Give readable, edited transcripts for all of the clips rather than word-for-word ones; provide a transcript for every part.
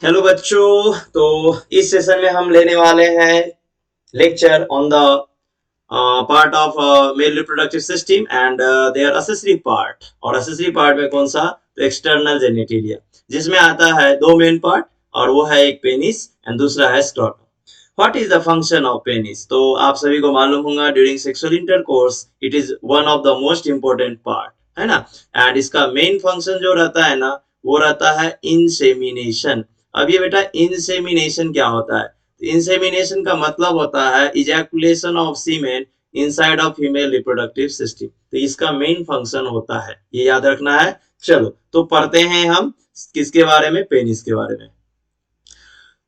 Hello बच्चों। तो इस सेशन में हम लेने वाले हैं lecture on the part of male reproductive system and their accessory part. और असेसरी पार्ट में कौन सा? तो एक्सटर्नल जेनिटेलिया, जिसमें आता है दो मेन पार्ट, और वो है एक पेनिस एंड दूसरा है scrotum. What is the function of penis? तो आप सभी को मालूम होगा, during sexual intercourse it is one of the most important part, है ना। एंड इसका मेन फंक्शन जो रहता है ना, वो रहता है इंसेमिनेशन। अब ये बेटा इंसेमिनेशन क्या होता है? इंसेमिनेशन का मतलब होता है ejaculation of semen inside of female reproductive system. तो इसका मेन फंक्शन होता है, ये याद रखना है। चलो तो पढ़ते हैं हम किसके बारे में? पेनिस के बारे में।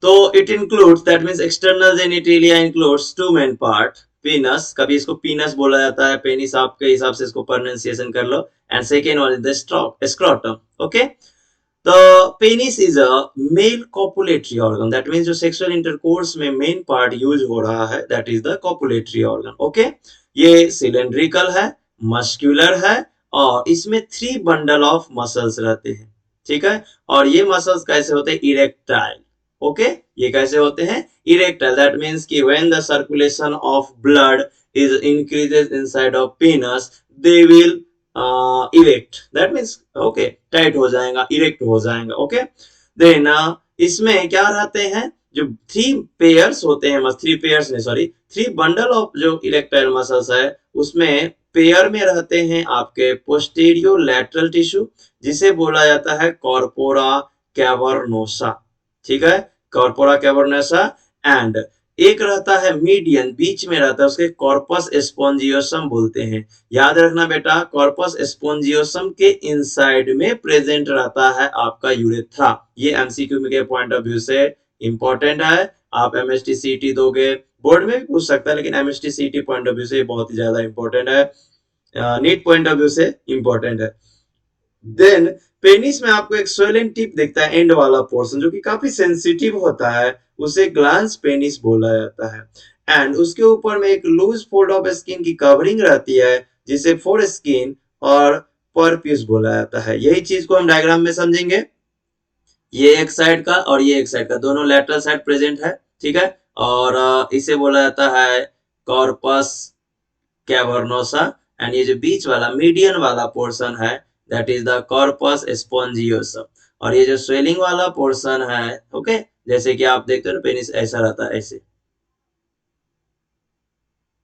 तो it includes, that means external genitalia includes two main part. Penis, कभी इसको पीनस बोला जाता है, पेनिस आपके हिसाब से इसको प्रोनाउंसिएशन कर लो। And second one is the scrotum. Okay. The penis is a male copulatory organ. That means जो sexual intercourse में main part use हो रहा है, that is the copulatory organ. Okay? ये cylindrical है, muscular है, और इसमें 3 bundle of muscles रहते हैं। ठीक है? और ये muscles कैसे होते हैं? Erectile. Okay? ये कैसे होते हैं? Erectile. That means कि when the circulation of blood is increases inside of penis, they will erect, that means okay, tight हो जाएगा, इरेक्ट हो जाएगा। ओके। देन इसमें क्या रहते हैं? जो 3 पेयर्स होते हैं, थ्री पेयर्स नहीं, सॉरी, 3 बंडल ऑफ जो इरेक्टाइल मसल्स है, उसमें पेयर में रहते हैं आपके पोस्टीरियो लैटरल टिश्यू, जिसे बोला जाता है कॉर्पोरा कैवर्नोसा। ठीक है, कॉर्पोरा कैवर्नोसा। एंड एक रहता है मीडियन, बीच में रहता है, उसके कॉर्पस स्पोंजियोसम बोलते हैं। याद रखना बेटा, कॉर्पस स्पोंजियोसम के इनसाइड में प्रेजेंट रहता है आपका यूरेथ्रा। ये एमसीक्यू के पॉइंट ऑफ व्यू से इंपॉर्टेंट है। आप एमएसटी सीटी दोगे, बोर्ड में भी पूछ सकता है, लेकिन एमएसटी सीटी पॉइंट ऑफ व्यू से बहुत ही ज्यादा इंपॉर्टेंट है, नीट पॉइंट ऑफ व्यू से इंपॉर्टेंट है। देन पेनिस में आपको एक स्वेलन टिप दिखता है, एंड वाला पोर्शन, जो कि काफी सेंसिटिव होता है, उसे ग्लांस पेनिस बोला जाता है। एंड उसके ऊपर में एक लूज फोल्ड ऑफ स्किन की कवरिंग रहती है, जिसे फोर स्किन और परप्यूस बोला जाता है। यही चीज को हम डायग्राम में समझेंगे। ये एक साइड का और ये एक साइड का, दोनों लेटरल साइड प्रेजेंट है। ठीक है, और इसे बोला जाता है कॉर्पस कैवर्नोसा। एंड ये जो बीच वाला मीडियन वाला पोर्शन है, दैट इज द कॉर्पस स्पोंजियोसम। और ये जो स्वेलिंग वाला पोर्शन है, ओके, जैसे कि आप देखते हो ना, पेनिस ऐसा रहता है, ऐसे,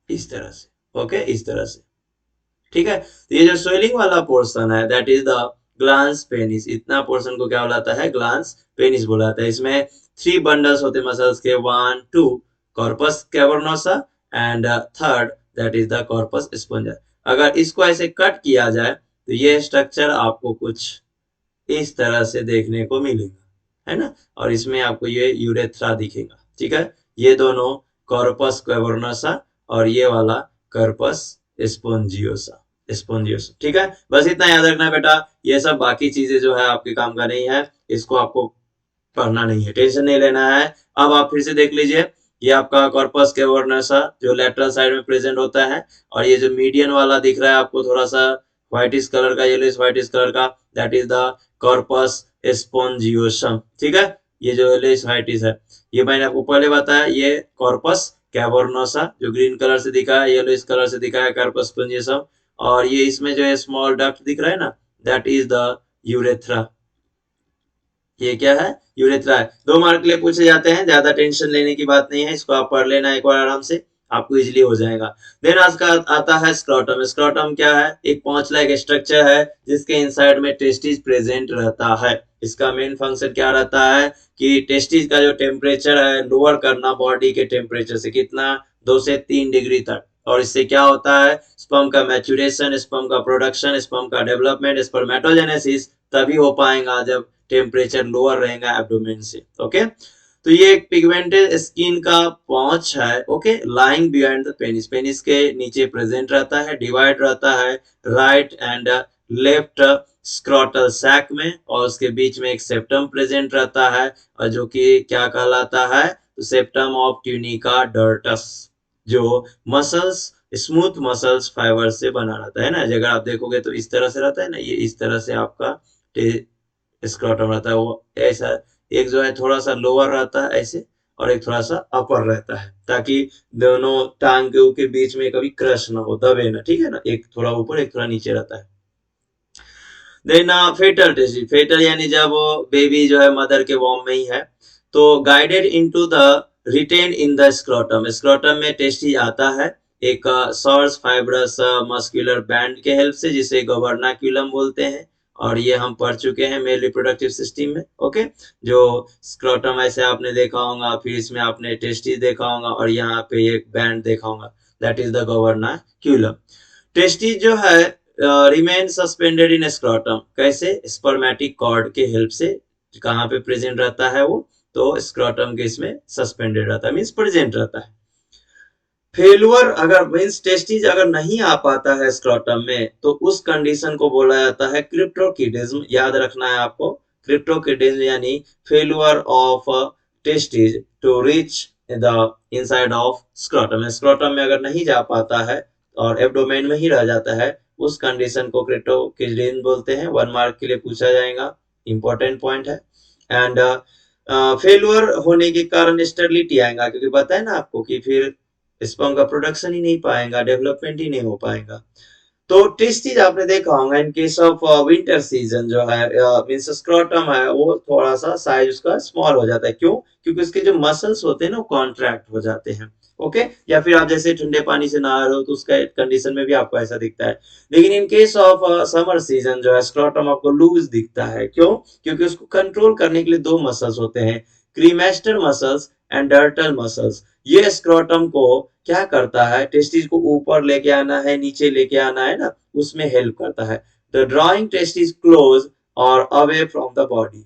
इस तरह से। ओके, इस तरह से। ठीक है, तो ये जो स्वेलिंग वाला पोर्शन है, that is the glans penis. इतना पोर्शन को क्या बोलाता है? ग्लांस पेनिस बोलाता है। इसमें 3 बंडल्स होते हैं मसल्स के, 1 2, corpus cavernosa, and third that is the corpus spongiosum. अगर इसको ऐसे कट किया जाए तो ये स्ट्रक्चर आपको कुछ इस तरह से देखने को मिलेगा, है ना। और इसमें आपको ये यूरेथ्रा दिखेगा। ठीक है, ये दोनों कॉर्पस कैवर्नोसा और ये वाला कॉर्पस स्पोंजियोसा। स्पोंजियोसा। ठीक है, बस इतना याद रखना बेटा। ये सब बाकी चीजें जो है आपके काम का नहीं है, इसको आपको पढ़ना नहीं है, टेंशन नहीं लेना है। अब आप फिर से देख लीजिए, ये आपका कॉर्पस कैवर्नोसा जो लेटरल साइड में प्रेजेंट होता है, और ये जो मीडियन वाला दिख रहा है आपको थोड़ा सा व्हाइटिश कलर का, येलोइश व्हाइटिश कलर का, दैट इज द कॉर्पस स्पोंजियोसम। ठीक है, ये जो येलोइश व्हाइटिश है, ये मैंने आपको पहले बताया, ये कॉर्पस कैवर्नोसा जो ग्रीन कलर से दिखा है, येलोइश कलर से दिखा है, कॉर्पस स्पोंजियोसम। और ये इसमें जो है स्मॉल डक्ट दिख रहा है ना, दैट इज द यूरेथ्रा। ये क्या है? यूरेथ्रा है। 2 मार्क के लिए पूछे जाते हैं, ज्यादा टेंशन लेने की बात नहीं है, इसको आप पढ़ लेना एक बार आराम से, आपको इजीली हो जाएगा। देन आज का आता है स्क्रोटम। स्क्रोटम क्या है? एक पांच लाइक स्ट्रक्चर है, जिसके इनसाइड में टेस्टिस प्रेजेंट रहता है। इसका मेन फंक्शन क्या रहता है कि टेस्टिस का जो टेम्परेचर है लोअर करना बॉडी के टेम्परेचर से, कितना? 2 से 3 डिग्री तक। और इससे क्या होता है? स्पर्म का मैच्योरेशन, स्पर्म का प्रोडक्शन, स्पर्म का डेवलपमेंट, स्पर्मेटोजेनेसिस तभी हो पाएगा जब टेम्परेचर लोअर रहेगा एब्डोमेन से। ओके, तो ये एक पिगमेंटेड स्किन का पॉच है, okay, lying behind the penis. Penis के नीचे प्रेजेंट रहता है, डिवाइड रहता है right and left scrotal sac में, और उसके बीच में एक सेप्टम प्रेजेंट रहता है, और जो कि क्या कहलाता है? तो सेप्टम ऑफ ट्यूनिका डर्टस, जो मसल्स, स्मूथ मसल्स फाइबर से बना रहता है ना। अगर आप देखोगे तो इस तरह से रहता है ना, ये इस तरह से आपका स्क्रोटम रहता है, वो ऐसा एक जो है थोड़ा सा लोअर रहता है ऐसे, और एक थोड़ा सा अपर रहता है, ताकि दोनों टांग के बीच में कभी क्रश ना हो, दबे ना, ठीक है ना, एक थोड़ा ऊपर एक थोड़ा नीचे रहता है। देन फेटल टेस्टिज, फेटल यानी जब वो बेबी जो है मदर के वॉर्म में ही है, तो guided into the retain in the scrotum, scrotum में टेस्टिज आता है एक सॉर्स फाइब्रस मस्कुलर बैंड के हेल्प से, जिसे गवर्नाक्यूलम बोलते हैं, और ये हम पढ़ चुके हैं मेल रिप्रोडक्टिव सिस्टम में। ओके, जो स्क्रोटम ऐसे आपने देखा होगा, फिर इसमें आपने टेस्टिज देखा होगा, और यहाँ पे एक बैंड देखा होगा, दैट इज द गवर्नाक्यूलम। टेस्टिज जो है रिमेन सस्पेंडेड इन स्क्रोटम, कैसे, स्पर्मेटिक कॉर्ड के हेल्प से, कहाँ पे प्रेजेंट रहता है वो, तो स्क्रोटम के इसमें सस्पेंडेड रहता है, मीन्स प्रेजेंट रहता है। फेलुअर अगर मीन्स टेस्टिज अगर नहीं आ पाता है स्क्रोटम में, तो उस कंडीशन को बोला जाता है क्रिप्टोकिडिज्म, याद रखना है आपको, क्रिप्टोकिडिज्म यानी failure of testes to reach the inside of scrotum, scrotum में अगर नहीं जा पाता है और एब्डोमेन में ही रह जाता है, उस कंडीशन को क्रिप्टोकिडिज्म बोलते हैं। 1 मार्क के लिए पूछा जाएगा, इंपॉर्टेंट पॉइंट है। एंड फेलुअर होने के कारण स्टेरिलिटी आएगा, क्योंकि पता है ना आपको कि फिर स्पर्म का प्रोडक्शन ही नहीं पाएगा, डेवलपमेंट ही नहीं हो पाएगा। तो टेस्टिज आपने देखा होगा in case of winter season जो है मींस स्क्रोटम है, वो थोड़ा सा साइज उसका स्मॉल हो जाता है, क्यों, क्योंकि उसके जो मसल्स होते हैं ना, वो कॉन्ट्रैक्ट हो जाते हैं। ओके, या फिर आप जैसे ठंडे पानी से नहा रहे हो, तो उसका कंडीशन में भी आपको ऐसा दिखता है। लेकिन in case of summer season जो है स्क्रोटम आपको लूज दिखता है, क्यों, क्योंकि उसको कंट्रोल करने के लिए दो मसल्स होते हैं, क्रीमेस्टर मसल्स एंड डर्टल मसल्स। ये स्क्रोटम को क्या करता है, टेस्टिस को ऊपर लेके आना है, नीचे लेके आना है ना, उसमें हेल्प करता है। द ड्राइंग टेस्टिस क्लोज और अवे फ्रॉम द बॉडी,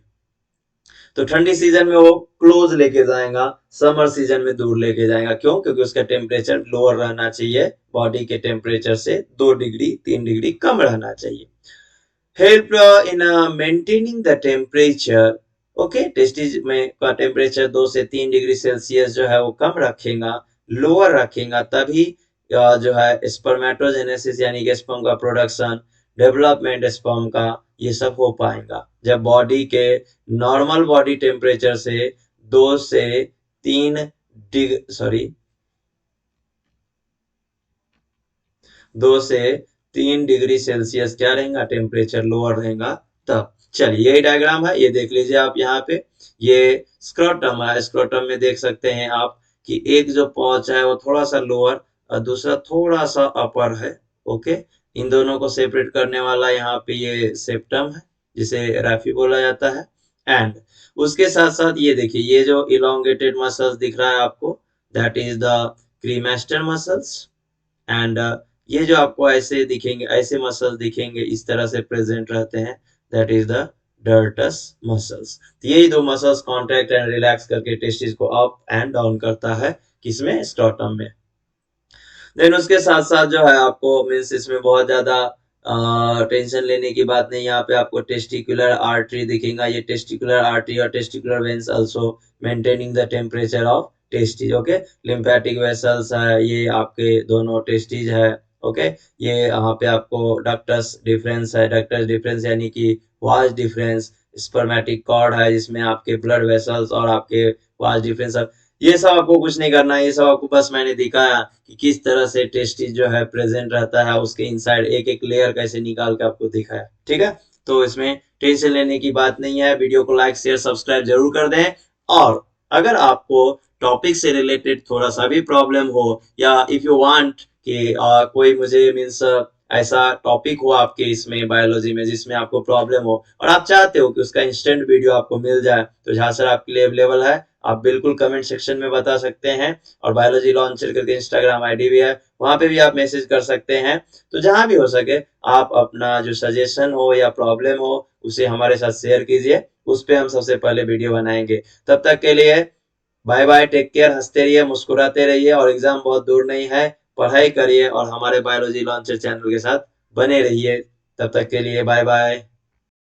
तो ठंडी सीजन में वो क्लोज लेके जाएगा, समर सीजन में दूर लेके जाएगा, क्यों, क्योंकि उसका टेम्परेचर लोअर रहना चाहिए, बॉडी के टेम्परेचर से 2 डिग्री 3 डिग्री कम रहना चाहिए। Help in maintaining the temperature, okay, testis में का टेम्परेचर 2 से 3 डिग्री सेल्सियस जो है वो कम रखेगा, लोअर रखेगा, तभी जो है स्पर्मेटोजेनेसिस यानी कि स्पर्म का प्रोडक्शन, डेवलपमेंट स्पर्म का, ये सब हो पाएगा जब बॉडी के नॉर्मल बॉडी टेम्परेचर से 2 से 3 डिग्री 2 से 3 डिग्री सेल्सियस क्या रहेगा, टेम्परेचर लोअर रहेगा तब। चलिए यही डायग्राम है, ये देख लीजिए आप, यहाँ पे ये स्क्रोटम है, स्क्रोटम में देख सकते हैं आप कि एक जो पॉच है वो थोड़ा सा लोअर और दूसरा थोड़ा सा अपर है। ओके, इन दोनों को सेपरेट करने वाला यहाँ पे ये सेप्टम है, जिसे रैफी बोला जाता है। एंड उसके साथ साथ ये देखिए, ये जो इलोंगेटेड मसल्स दिख रहा है आपको, that is the cremaster muscles. And ये जो आपको ऐसे दिखेंगे, ऐसे मसल्स दिखेंगे, इस तरह से प्रेजेंट रहते हैं, दैट इज द डर्टस मसल्स। तो यही दो मसल्स कॉन्ट्रैक्ट एंड रिलैक्स करके टेस्टिस को अप एंड डाउन करता है, किसमें, स्क्रोटम में। देन उसके साथ साथ जो है आपको मीन्स इसमें बहुत ज्यादा टेंशन लेने की बात नहीं, यहाँ पे आपको टेस्टिकुलर आर्टरी दिखेगा, ये टेस्टिकुलर आर्टरी और testicular veins also maintaining the temperature of testes. Okay, lymphatic vessels है, ये आपके दोनों टेस्टिज है। ओके, ये यहाँ पे आपको डक्टस डिफरेंस है, डक्टस डिफरेंस यानी कि वाज डिफरेंस, स्पर्मेटिक कॉर्ड है जिसमें आपके ब्लड वेसल्स और आपके वाज डिफरेंस, ये सब आपको कुछ नहीं करना है, ये सब आपको बस मैंने दिखाया कि किस तरह से टेस्टिस जो है प्रेजेंट रहता है, उसके इनसाइड एक एक लेयर कैसे निकाल के आपको दिखाया। ठीक है, तो इसमें टेंशन लेने की बात नहीं है। वीडियो को लाइक शेयर सब्सक्राइब जरूर कर दें, और अगर आपको टॉपिक से रिलेटेड थोड़ा सा भी प्रॉब्लम हो, या इफ यू वांट कि कोई मुझे मीन्स ऐसा टॉपिक हो आपके इसमें बायोलॉजी में जिसमें आपको प्रॉब्लम हो और आप चाहते हो कि उसका इंस्टेंट वीडियो आपको मिल जाए, तो जहाँ सर आपके लिए अवेलेबल है, आप बिल्कुल कमेंट सेक्शन में बता सकते हैं। और बायोलॉजी लॉन्चर करके इंस्टाग्राम आईडी भी है, वहां पे भी आप मैसेज कर सकते हैं। तो जहां भी हो सके आप अपना जो सजेशन हो या प्रॉब्लम हो उसे हमारे साथ शेयर कीजिए, उस पर हम सबसे पहले वीडियो बनाएंगे। तब तक के लिए बाय बाय, टेक केयर, हंसते रहिए, मुस्कुराते रहिए, और एग्जाम बहुत दूर नहीं है, पढ़ाई करिए और हमारे बायोलॉजी लॉन्चर चैनल के साथ बने रहिए। तब तक के लिए बाय बाय।